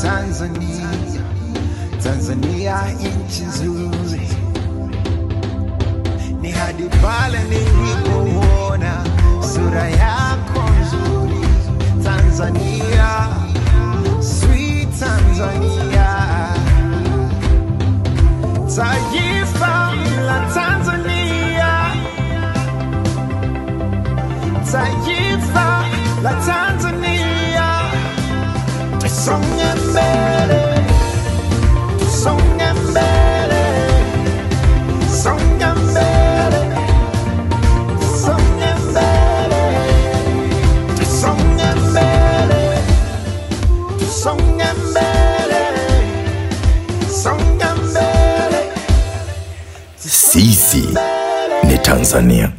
Tanzania, Tanzania nchi nzuri. Ni hadi pale nilipoona sura yako nzuri. Tanzania, sweet Tanzania, taifa la Tanzania, taifa la Tanzania. Tusonge mbele, tusonge mbele, songa mbele, songa mbele, tusonge mbele, tusonge mbele, songa mbele. Sisi ni Tanzania.